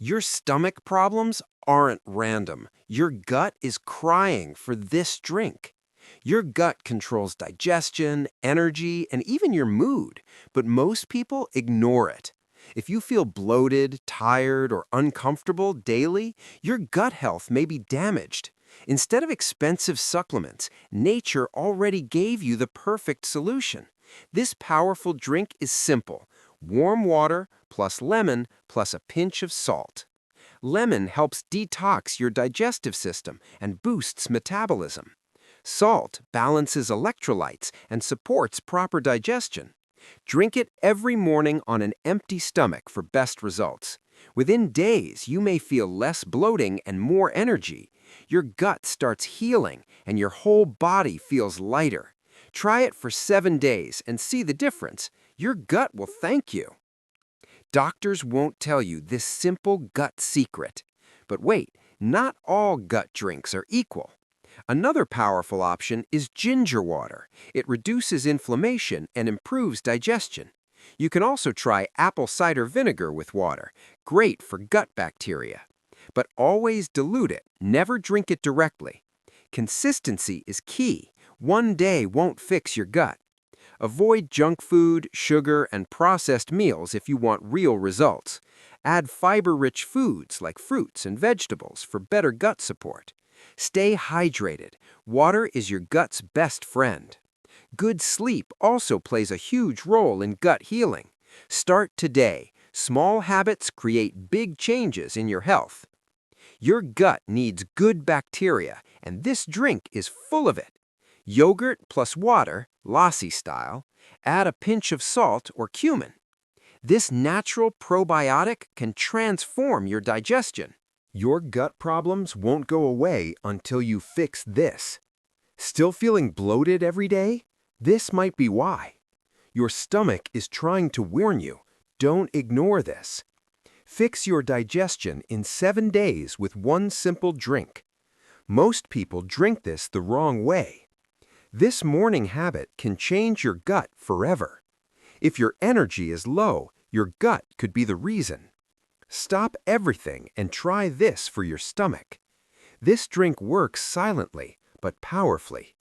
Your stomach problems aren't random. Your gut is crying for this drink. Your gut controls digestion, energy, and even your mood, but most people ignore it. If you feel bloated, tired, or uncomfortable daily, your gut health may be damaged. Instead of expensive supplements, nature already gave you the perfect solution. This powerful drink is simple: warm water plus lemon plus a pinch of salt. Lemon helps detox your digestive system and boosts metabolism. Salt balances electrolytes and supports proper digestion. Drink it every morning on an empty stomach for best results. Within days, you may feel less bloating and more energy. Your gut starts healing and your whole body feels lighter. Try it for 7 days and see the difference. Your gut will thank you. Doctors won't tell you this simple gut secret. But wait, not all gut drinks are equal. Another powerful option is ginger water. It reduces inflammation and improves digestion. You can also try apple cider vinegar with water, great for gut bacteria. But always dilute it, never drink it directly. Consistency is key. One day won't fix your gut. Avoid junk food, sugar, and processed meals if you want real results. Add fiber-rich foods like fruits and vegetables for better gut support. Stay hydrated. Water is your gut's best friend. Good sleep also plays a huge role in gut healing. Start today. Small habits create big changes in your health. Your gut needs good bacteria, and this drink is full of it. Yogurt plus water, lassi style, add a pinch of salt or cumin. This natural probiotic can transform your digestion. Your gut problems won't go away until you fix this. Still feeling bloated every day? This might be why. Your stomach is trying to warn you. Don't ignore this. Fix your digestion in 7 days with one simple drink. Most people drink this the wrong way. This morning habit can change your gut forever. If your energy is low, your gut could be the reason. Stop everything and try this for your stomach. This drink works silently, but powerfully.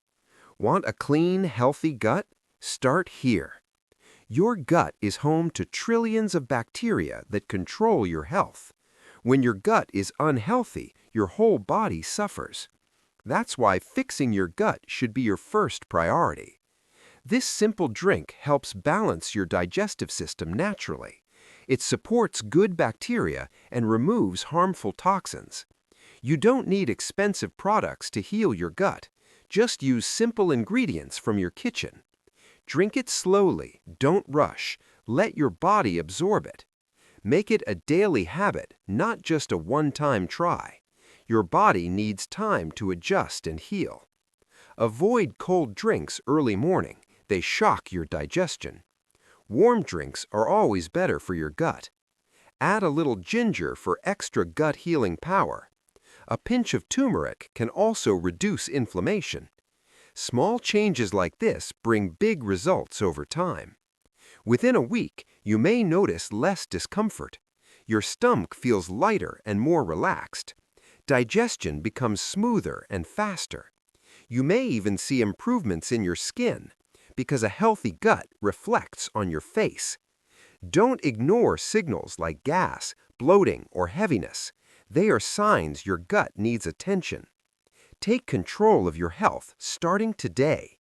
Want a clean, healthy gut? Start here. Your gut is home to trillions of bacteria that control your health. When your gut is unhealthy, your whole body suffers. That's why fixing your gut should be your first priority. This simple drink helps balance your digestive system naturally. It supports good bacteria and removes harmful toxins. You don't need expensive products to heal your gut. Just use simple ingredients from your kitchen. Drink it slowly, don't rush. Let your body absorb it. Make it a daily habit, not just a one-time try. Your body needs time to adjust and heal. Avoid cold drinks early morning. They shock your digestion. Warm drinks are always better for your gut. Add a little ginger for extra gut healing power. A pinch of turmeric can also reduce inflammation. Small changes like this bring big results over time. Within a week, you may notice less discomfort. Your stomach feels lighter and more relaxed. Digestion becomes smoother and faster. You may even see improvements in your skin, because a healthy gut reflects on your face. Don't ignore signals like gas, bloating, or heaviness. They are signs your gut needs attention. Take control of your health starting today.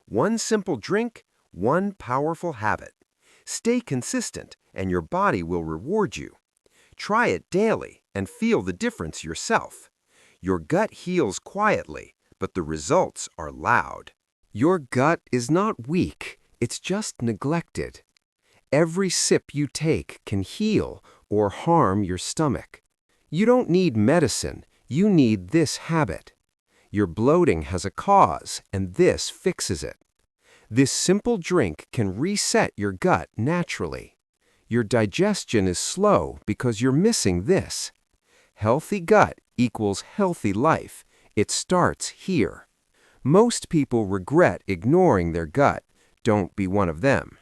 One simple drink, one powerful habit. Stay consistent, and your body will reward you. Try it daily and feel the difference yourself. Your gut heals quietly, but the results are loud. Your gut is not weak, it's just neglected. Every sip you take can heal or harm your stomach. You don't need medicine, you need this habit. Your bloating has a cause, and this fixes it. This simple drink can reset your gut naturally. Your digestion is slow because you're missing this. Healthy gut equals healthy life. It starts here. Most people regret ignoring their gut. Don't be one of them.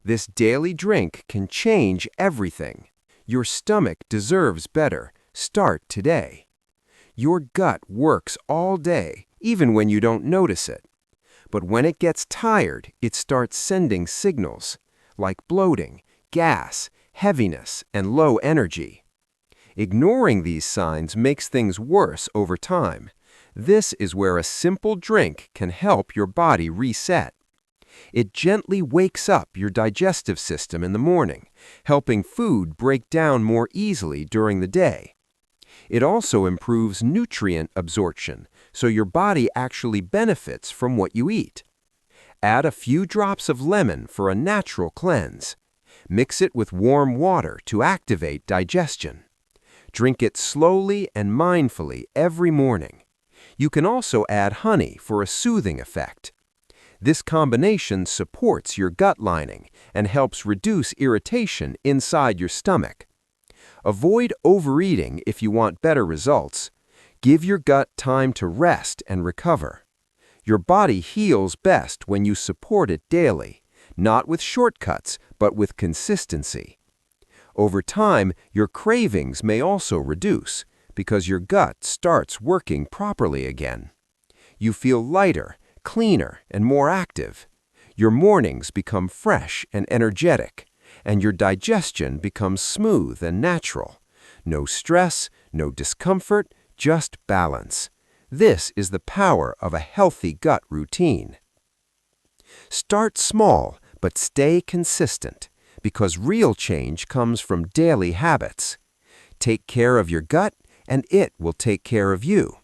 This daily drink can change everything. Your stomach deserves better. Start today. Your gut works all day, even when you don't notice it. But when it gets tired, it starts sending signals, like bloating, gas, heaviness, and low energy. Ignoring these signs makes things worse over time. This is where a simple drink can help your body reset. It gently wakes up your digestive system in the morning, helping food break down more easily during the day. It also improves nutrient absorption, so your body actually benefits from what you eat. Add a few drops of lemon for a natural cleanse. Mix it with warm water to activate digestion. Drink it slowly and mindfully every morning. You can also add honey for a soothing effect. This combination supports your gut lining and helps reduce irritation inside your stomach. Avoid overeating if you want better results. Give your gut time to rest and recover. Your body heals best when you support it daily, not with shortcuts, but with consistency. Over time, your cravings may also reduce because your gut starts working properly again. You feel lighter, cleaner, and more active. Your mornings become fresh and energetic, and your digestion becomes smooth and natural. No stress, no discomfort, just balance. This is the power of a healthy gut routine. Start small, but stay consistent, because real change comes from daily habits. Take care of your gut, and it will take care of you.